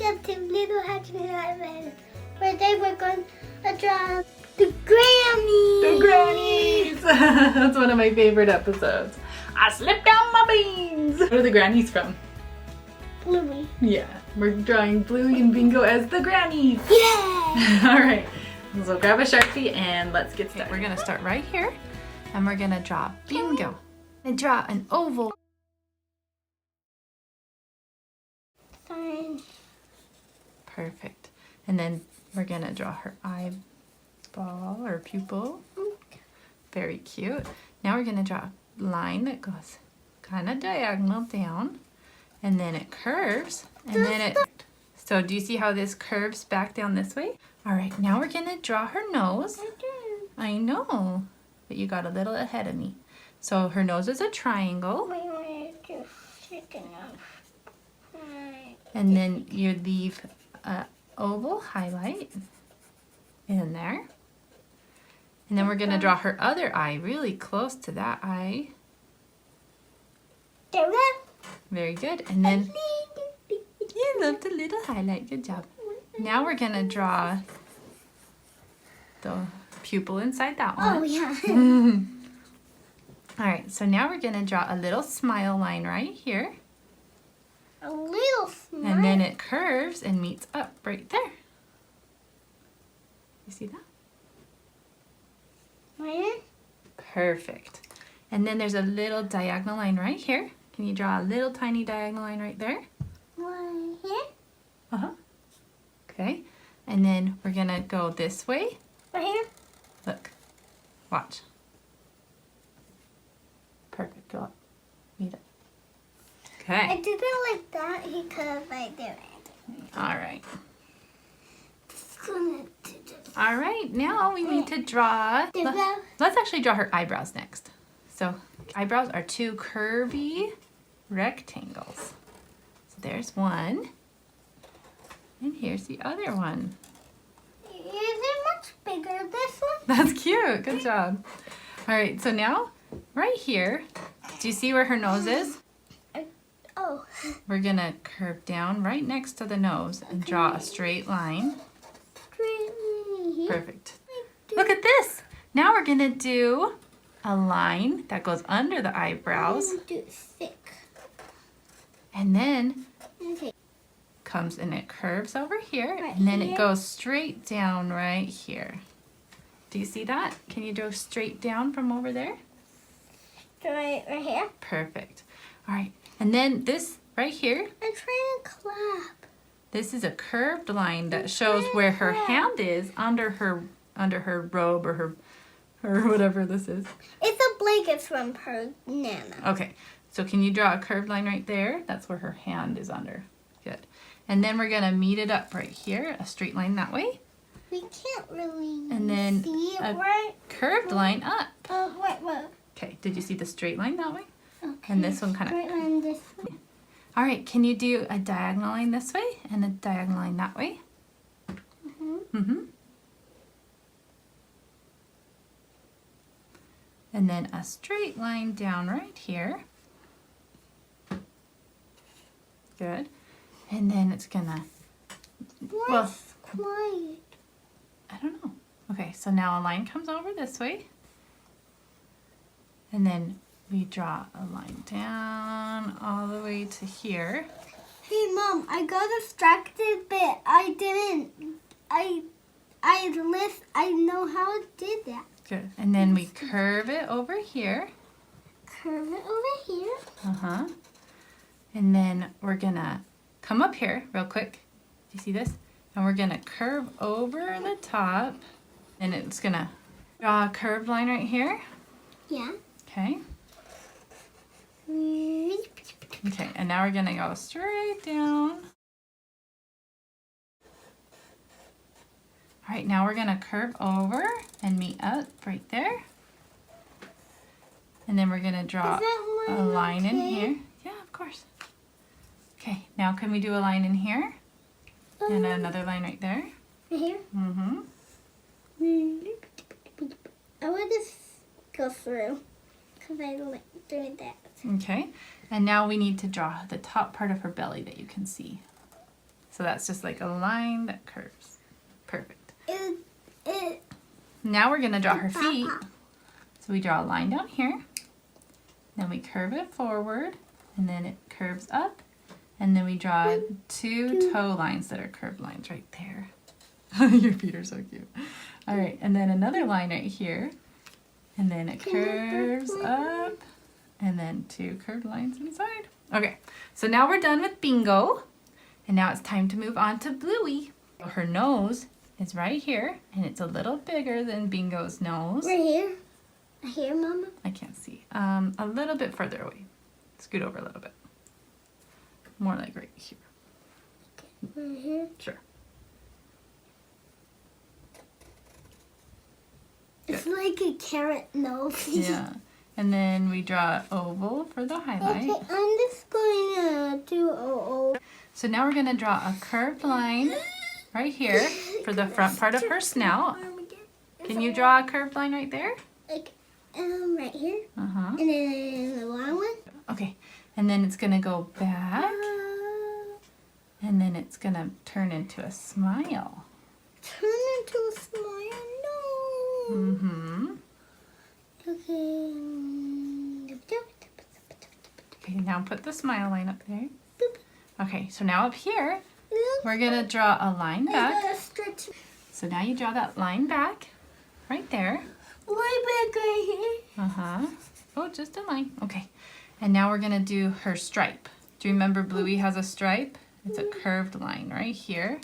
welcome to Little Hatchlings Island. Today we're going to draw the Grannies. The Grannies! That's one of my favorite episodes. I slipped down my beans! Where are the Grannies from? Bluey. Yeah, we're drawing Bluey and Bingo as the Grannies. Yeah! Alright, so grab a Sharpie and let's get started. We're gonna start right here and we're gonna draw Bingo. And draw an oval. Fine. Perfect. And then we're gonna draw her eyeball or pupil. Very cute. Now we're gonna draw a line that goes kind of diagonal down, and then it curves, and then it. So do you see how this curves back down this way? All right. Now we're gonna draw her nose. I know, but you got a little ahead of me. So her nose is a triangle. And then you leave a oval highlight in there. And then we're gonna draw her other eye really close to that eye. Very good. And then you love the little highlight. Good job. Now we're gonna draw the pupil inside that one. Oh yeah. All right, so now we're gonna draw a little smile line right here. A little smile. And then it curves and meets up right there. You see that? Where? Perfect. And then there's a little diagonal line right here. Can you draw a little tiny diagonal line right there? One here. Uh-huh. Okay. And then we're gonna go this way. Right here. Look. Watch. Perfect. Go up. Meet up. I Okay. did it like that because I did it. All right. Gonna do this. All right. Now we need to draw. Let's actually draw her eyebrows next. So eyebrows are two curvy rectangles. So there's one. And here's the other one. Is it much bigger, this one? That's cute. Good job. All right. So now right here, do you see where her nose is? Oh. We're going to curve down right next to the nose and draw a straight line. Here. Perfect. Look at this. Now we're going to do a line that goes under the eyebrows. I'm gonna do it thick. And then Okay. comes and it curves over here. Right And then it here. goes straight down right here. Do you see that? Can you go straight down from over there? Right here. Perfect. All right. And then this right here, I'm trying to clap. this is a curved line that shows where her hand is under her robe or her whatever this is. It's a blanket from her Nana. Okay. So can you draw a curved line right there? That's where her hand is under. Good. And then we're going to meet it up right here, a straight line that way. We can't really And then see it a right. curved line up. Wait. Okay. Did you see the straight line that way? Okay. And this one kind Straight of. line this way. All right. Can you do a diagonal line this way and a diagonal line that way? Mm-hmm. And then a straight line down right here. Good. And then it's gonna, Why it's quiet? I don't know. Okay, so now a line comes over this way. And then we draw a line down all the way to here. Hey Mom, I got distracted, but I didn't. I know how it did that. Good. And then we curve it over here. Curve it over here. Uh-huh. And then we're gonna come up here real quick. Do you see this? And we're gonna curve over the top. And it's gonna draw a curved line right here. Yeah. Okay. Okay, and now we're gonna go straight down. All right, now we're gonna curve over and meet up right there. And then we're gonna draw Is that a line in okay? here. Yeah, of course. Okay, now can we do a line in here? And another line right there? Right here. Mm-hmm. I want to go through because I like doing that. Okay, and now we need to draw the top part of her belly that you can see. So that's just like a line that curves. Perfect. It, Now we're gonna draw her feet. So we draw a line down here, then we curve it forward, and then it curves up, and then we draw two toe lines that are curved lines right there. Your feet are so cute. All right, and then another line right here, and then it curves up, and then two curved lines inside. Okay, so now we're done with Bingo, and now it's time to move on to Bluey. Her nose is right here, and it's a little bigger than Bingo's nose. right here. Here, Mama. I can't see. A little bit further away. Scoot over a little bit. More like right here. Right here. Sure. It's like a carrot nose. Yeah. And then we draw an oval for the highlight. Okay, I'm just going to do a. So now we're going to draw a curved line right here for the front part of her snout. Can you draw a curved line right there? Like, right here. Uh-huh. And then the long one. Okay. And then it's going to go back. And then it's going to turn into a smile. Turn into a smile. No. Mm-hmm. Okay. Okay, now put the smile line up there. Okay, so now up here, we're going to draw a line back. So now you draw that line back right there. Way back right here. Uh-huh. Oh, just a line. Okay. And now we're going to do her stripe. Do you remember Bluey has a stripe? It's a curved line right here.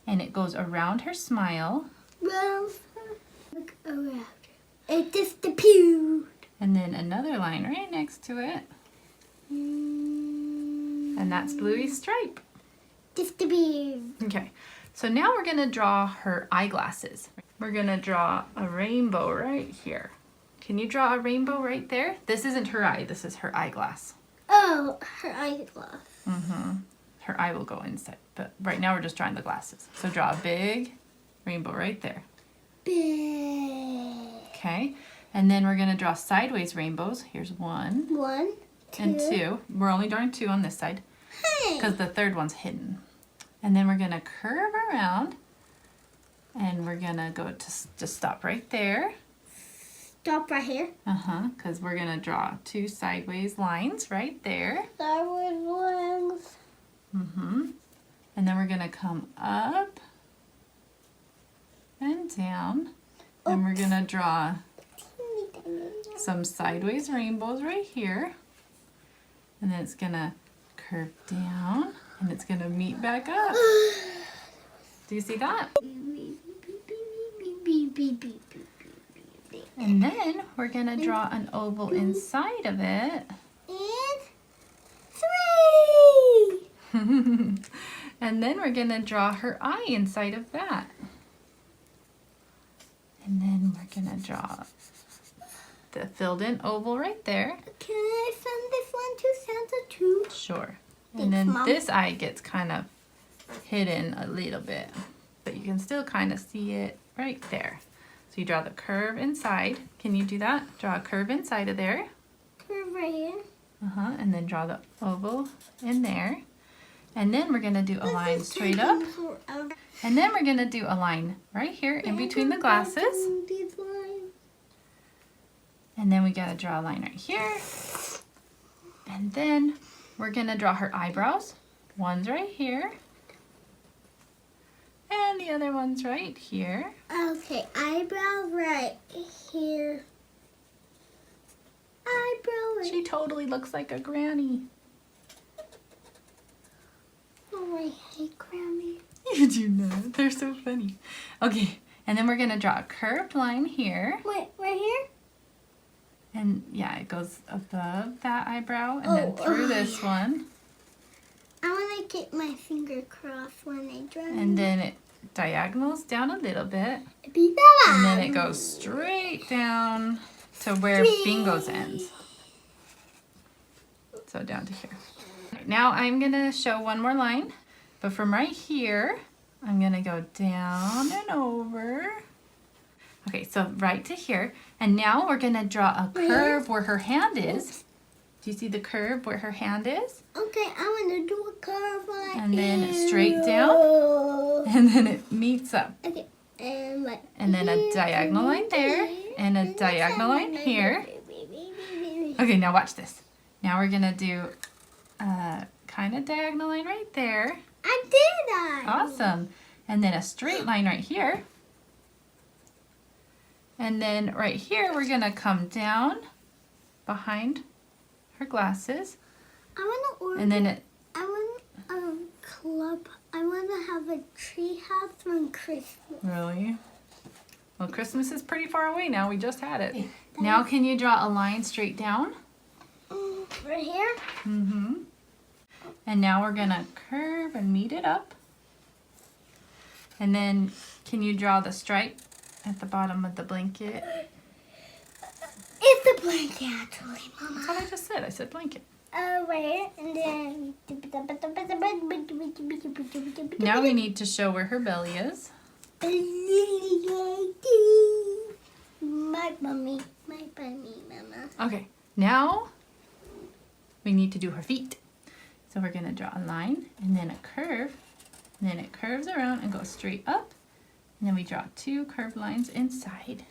And it goes around her smile. Well, look around. It disappeared. And then another line right next to it. And that's Bluey's stripe. Disappeared. Okay. So now we're going to draw her eyeglasses. We're going to draw a rainbow right here. Can you draw a rainbow right there? This isn't her eye. This is her eyeglass. Oh, her eyeglass. Mm-hmm. Her eye will go inside. But right now we're just drawing the glasses. So draw a big rainbow right there. Big. Okay. And then we're going to draw sideways rainbows. Here's one. One, two. And two. We're only drawing two on this side Hey. because the third one's hidden. And then we're going to curve around. And we're going to go to just stop right there. Stop right here. Uh-huh, because we're going to draw two sideways lines right there. Sideways lines. Mm-hmm. And then we're going to come up and down. And we're going to draw some sideways rainbows right here. And then it's going to curve down. And it's going to meet back up. Do you see that? And then we're going to draw an oval inside of it. And 3. And then we're going to draw her eye inside of that. And then we're going to draw the filled in oval right there. Can I send this one to Santa too? Sure. Thanks, And then Mom. this eye gets kind of hidden a little bit. But you can still kind of see it right there. So you draw the curve inside. Can you do that? Draw a curve inside of there. Curve right here. Uh-huh. And then draw the oval in there. And then we're going to do a line straight up. And then we're going to do a line right here in between the glasses. And then we got to draw a line right here. And then we're going to draw her eyebrows. One's right here. And the other one's right here. Okay, eyebrow right here. Eyebrow right. She totally looks like a granny. Oh, I hate Granny. You do not. They're so funny. Okay, and then we're going to draw a curved line here. Wait, right here? And yeah, it goes above that eyebrow and then through this one. I want to get my finger crossed when I draw. And then it diagonals down a little bit. And then it goes straight down to where Bingo's ends. So down to here. Right, now I'm going to show one more line. But from right here, I'm going to go down and over. Okay, so right to here. And now we're going to draw a curve where her hand is. Do you see the curve where her hand is? Okay, I want to do a curve like And then straight down. And then it meets up. Okay, and like. And then a diagonal line there. And a diagonal line here. Okay, now watch this. Now we're going to do a kind of diagonal line right there. I did that. Awesome. And then a straight line right here. And then right here, we're going to come down behind her glasses. I want to order. And then it, I want a club. I want to have a tree house on Christmas. really? Well, Christmas is pretty far away now. We just had it. Now can you draw a line straight down? Right here? Mm-hmm. And now we're going to curve and meet it up. And then can you draw the stripe at the bottom of the blanket? It's the blanket, actually, Mama. That's what I just said. I said blanket. Right here, and then. Now we need to show where her belly is. My bummy, Mama. Okay, now we need to do her feet. So we're going to draw a line and then a curve. And then it curves around and goes straight up. And then we draw 2 curved lines inside.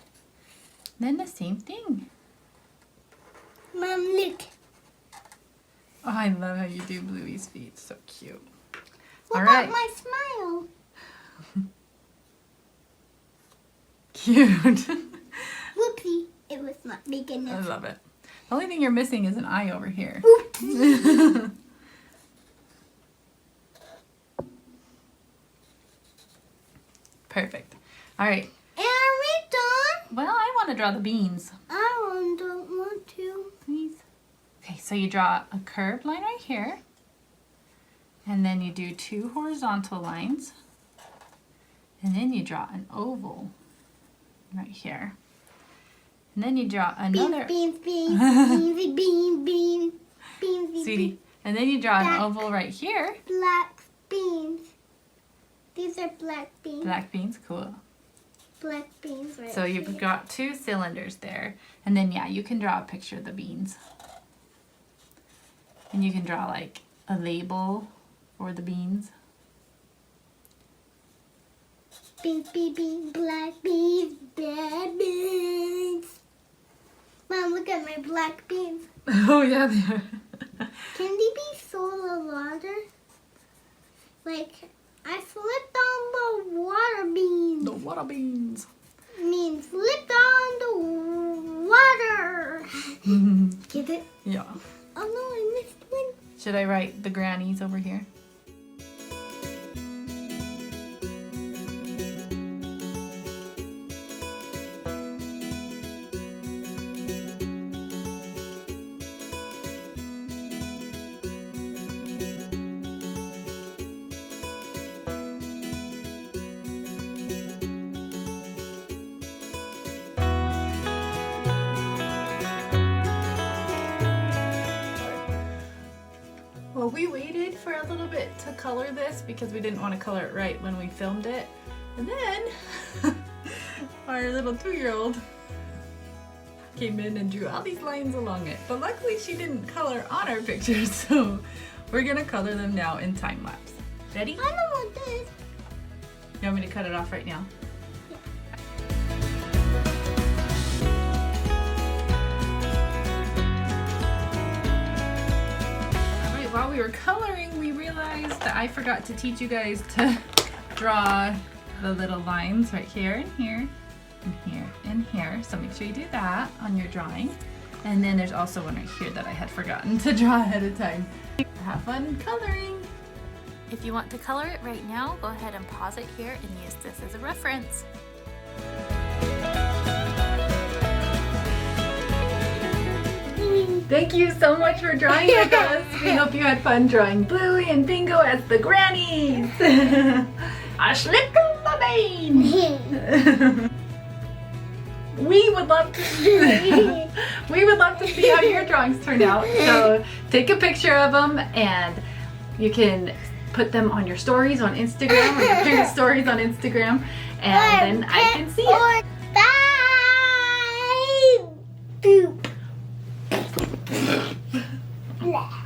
Then the same thing. Mom, look. Oh, I love how you do Bluey's feet. So cute. What All about right. my smile? Cute. Whoopsie, it was not big I enough. love it. The only thing you're missing is an eye over here. Oops. Perfect. All right. Are we done? Well, I want to draw the beans. I don't want to. Please. Okay, so you draw a curved line right here. And then you do 2 horizontal lines. And then you draw an oval right here. And then you draw another... Beans, beans, beans. Sweetie. And then you draw an Black. oval right here. Black beans. These are black beans. Black beans, cool. Black beans right So you've here. got 2 cylinders there. And then, yeah, you can draw a picture of the beans. And you can draw, like, a label for the beans. Beans, black beans, bad beans. Mom, look at my black beans. Oh, yeah, they are. Can they be sold in water? Like, I slipped on the water beans. The water beans. Means slipped on the water. Get it? Yeah. Oh no, I missed one. Should I write the Grannies over here? Well, we waited for a little bit to color this because we didn't want to color it right when we filmed it. And then our little 2-year-old came in and drew all these lines along it. But luckily she didn't color on our pictures, so we're gonna color them now in time lapse. Ready? I don't want this. You want me to cut it off right now? While we were coloring, we realized that I forgot to teach you guys to draw the little lines right here and here and here and here. So make sure you do that on your drawing. And then there's also one right here that I had forgotten to draw ahead of time. Have fun coloring! If you want to color it right now, go ahead and pause it here and use this as a reference. Thank you so much for drawing with us. We hope you had fun drawing Bluey and Bingo as the Grannies. I slipped on the vein. We would love to see how your drawings turn out. So take a picture of them and you can put them on your stories on Instagram or your parents' stories on Instagram, and then I can see it. Bye. Boop. Blah.